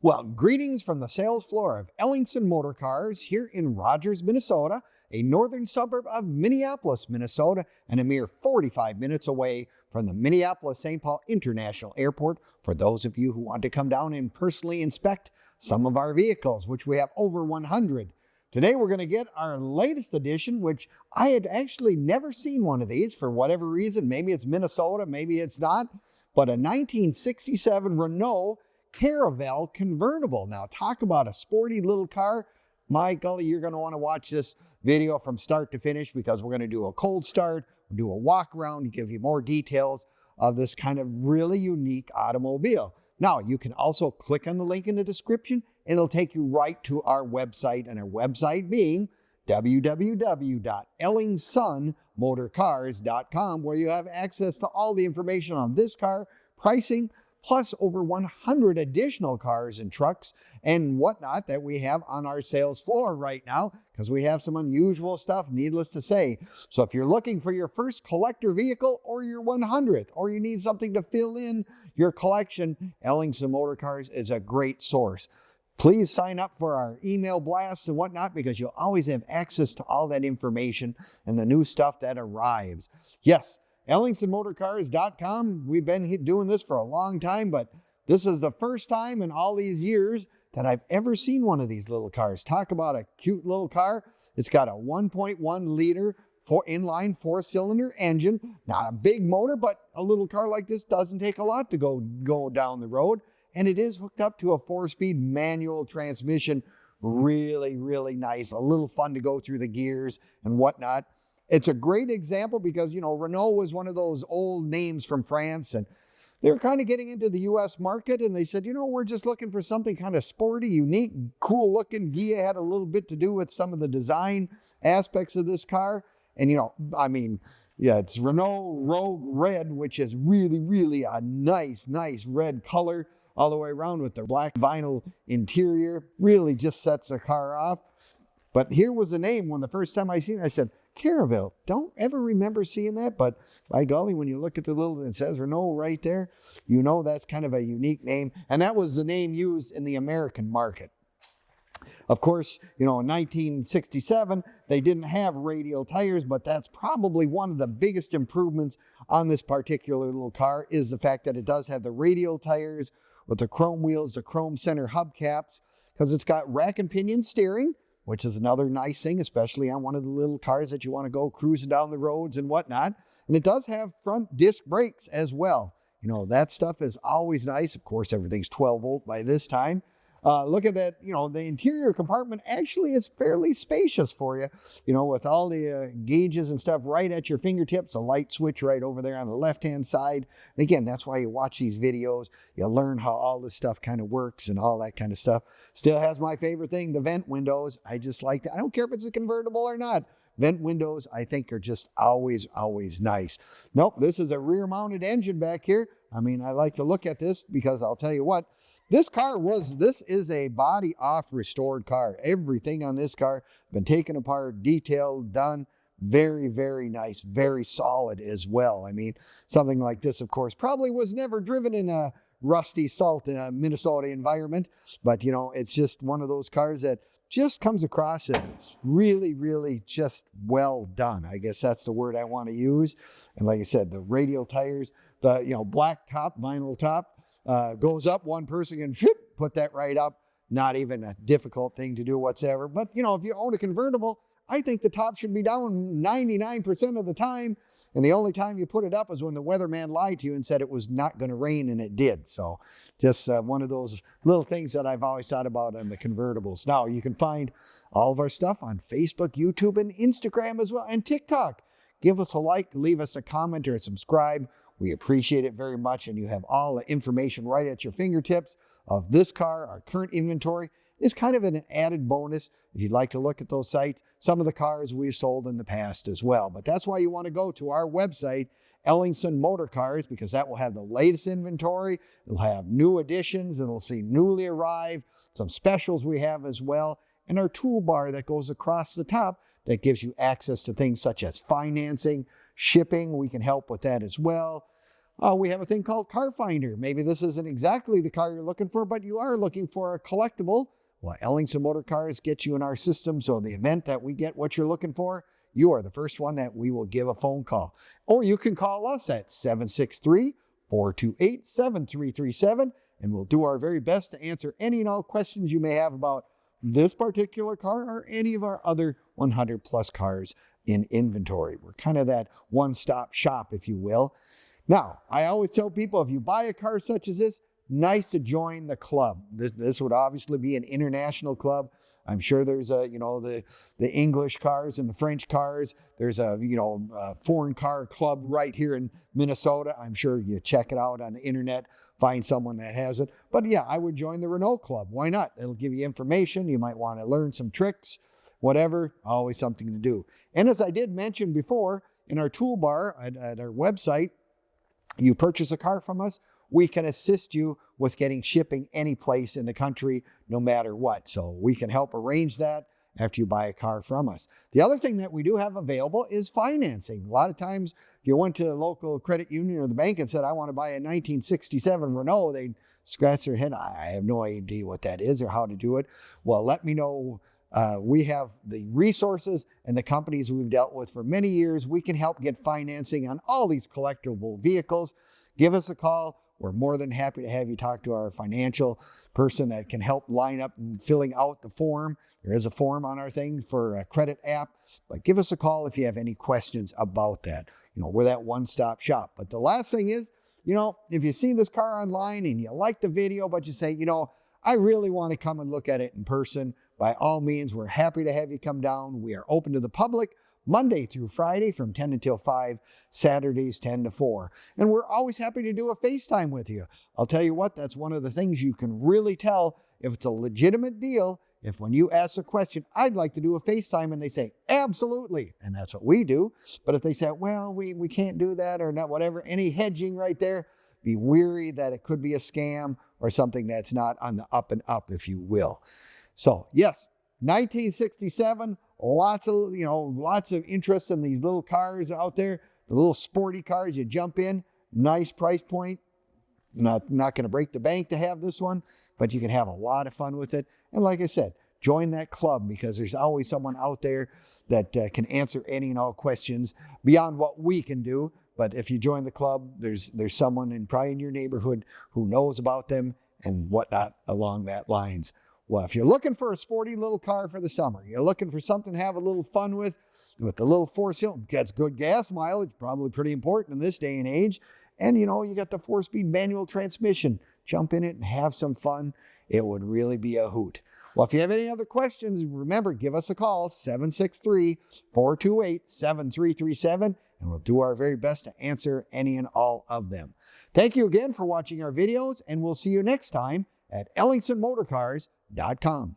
Well, greetings from the sales floor of Ellingson Motor Cars here in Rogers, Minnesota, a northern suburb of Minneapolis, Minnesota, and a mere 45 minutes away from the Minneapolis-St. Paul International Airport for those of you who want to come down and personally inspect some of our vehicles, which we have over 100. Today we're going to get our latest edition, which I had actually never seen one of these for whatever reason. Maybe it's Minnesota, maybe it's not, but a 1967 Renault Caravelle Convertible. Now, talk about a sporty little car. My golly, you're going to want to watch this video from start to finish because we're going to do a cold start, we'll do a walk around to give you more details of this kind of really unique automobile. Now, you can also click on the link in the description and it'll take you right to our website, and our website being www.ellingsonmotorcars.com, where you have access to all the information on this car, pricing, plus over 100 additional cars and trucks and whatnot that we have on our sales floor right now, because we have some unusual stuff, needless to say. So if you're looking for your first collector vehicle or your 100th, or you need something to fill in your collection, Ellingson Motor Cars is a great source. Please sign up for our email blasts and whatnot, because you'll always have access to all that information and the new stuff that arrives. Yes, EllingsonMotorCars.com. We've been doing this for a long time, but this is the first time in all these years that I've ever seen one of these little cars. Talk about a cute little car. It's got a 1.1 liter inline four-cylinder engine. Not a big motor, but a little car like this doesn't take a lot to go down the road. And it is hooked up to a 4-speed manual transmission. Really, really nice. A little fun to go through the gears and whatnot. It's a great example because, you know, Renault was one of those old names from France, and they were kind of getting into the U.S. market, and they said, you know, we're just looking for something kind of sporty, unique, cool looking. Ghia had a little bit to do with some of the design aspects of this car. And, you know, I mean, yeah, it's Renault Rouge Red, which is really, really a nice red color all the way around with the black vinyl interior. Really just sets the car off. But here was the name. When the first time I seen it, I said, Caravelle. Don't ever remember seeing that, but by golly, when you look at the little, it says Renault right there, you know that's kind of a unique name. And that was the name used in the American market. Of course, you know, in 1967, they didn't have radial tires, but that's probably one of the biggest improvements on this particular little car is the fact that it does have the radial tires with the chrome wheels, the chrome center hubcaps, because it's got rack and pinion steering, which is another nice thing, especially on one of the little cars that you want to go cruising down the roads and whatnot. And it does have front disc brakes as well. You know, that stuff is always nice. Of course, everything's 12 volt by this time. Look at that, you know, the interior compartment actually is fairly spacious for you, you know, with all the gauges and stuff right at your fingertips, a light switch right over there on the left-hand side. And again, that's why you watch these videos. You learn how all this stuff kind of works and all that kind of stuff. Still has my favorite thing, the vent windows. I just like that. I don't care if it's a convertible or not. Vent windows, I think, are just always nice. Nope, this is a rear-mounted engine back here. I mean, I like to look at this because I'll tell you what, this is a body-off restored car. Everything on this car been taken apart, detailed, done. Very, very nice, very solid as well. I mean, something like this, of course, probably was never driven in a rusty salt Minnesota environment, but, you know, it's just one of those cars that just comes across as really, really just well done. I guess that's the word I want to use. And like I said, the radial tires, the, you know, black top, vinyl top, goes up, one person can put that right up. Not even a difficult thing to do whatsoever. But, you know, if you own a convertible, I think the top should be down 99% of the time. And the only time you put it up is when the weatherman lied to you and said it was not going to rain, and it did. So just one of those little things that I've always thought about on the convertibles. Now, you can find all of our stuff on Facebook, YouTube, and Instagram as well, and TikTok. Give us a like, leave us a comment, or subscribe. We appreciate it very much, and you have all the information right at your fingertips of this car. Our current inventory is kind of an added bonus if you'd like to look at those sites. Some of the cars we've sold in the past as well. But that's why you want to go to our website, Ellingson Motor Cars, because that will have the latest inventory. It'll have new additions. It'll see newly arrived, some specials we have as well, and our toolbar that goes across the top that gives you access to things such as financing, shipping. We can help with that as well. We have a thing called Car Finder. Maybe this isn't exactly the car you're looking for, but you are looking for a collectible. Well, Ellingson Motor Cars get you in our system, so in the event that we get what you're looking for, you are the first one that we will give a phone call. Or you can call us at 763-428-7337, and we'll do our very best to answer any and all questions you may have about this particular car or any of our other 100 plus cars in inventory. We're kind of that one-stop shop, if you will. Now, I always tell people, if you buy a car such as this, nice to join the club. This would obviously be an international club. I'm sure there's the English cars and the French cars. There's a foreign car club right here in Minnesota. I'm sure you check it out on the internet, find someone that has it. But yeah, I would join the Renault club. Why not? It'll give you information. You might want to learn some tricks, whatever. Always something to do. And as I did mention before, in our toolbar at our website, you purchase a car from us, we can assist you with getting shipping any place in the country, no matter what. So we can help arrange that after you buy a car from us. The other thing that we do have available is financing. A lot of times, if you went to the local credit union or the bank and said, I want to buy a 1967 Renault, they'd scratch their head. I have no idea what that is or how to do it. Well, let me know. We have the resources and the companies we've dealt with for many years. We can help get financing on all these collectible vehicles. Give us a call. We're more than happy to have you talk to our financial person that can help line up and filling out the form. There is a form on our thing for a credit app, but give us a call if you have any questions about that. We're that one-stop shop. But the last thing is, if you see this car online and you like the video, but you say, I really want to come and look at it in person, by all means, we're happy to have you come down. We are open to the public Monday through Friday from 10 until 5, Saturdays 10 to 4. And we're always happy to do a FaceTime with you. I'll tell you what, that's one of the things you can really tell if it's a legitimate deal. If when you ask a question, I'd like to do a FaceTime, and they say, absolutely, and that's what we do. But if they say, well, we can't do that or not, whatever, any hedging right there, be wary that it could be a scam or something that's not on the up and up, if you will. So yes, 1967, lots of interest in these little cars out there, the little sporty cars you jump in, nice price point. Not going to break the bank to have this one, but you can have a lot of fun with it. And like I said, join that club, because there's always someone out there that can answer any and all questions beyond what we can do. But if you join the club, there's someone probably in your neighborhood who knows about them and whatnot along that lines. Well, if you're looking for a sporty little car for the summer, you're looking for something to have a little fun with the little four-cylinder, gets good gas mileage, probably pretty important in this day and age. And, you got the 4-speed manual transmission. Jump in it and have some fun. It would really be a hoot. Well, if you have any other questions, remember, give us a call, 763-428-7337, and we'll do our very best to answer any and all of them. Thank you again for watching our videos, and we'll see you next time at EllingsonMotorCars.com.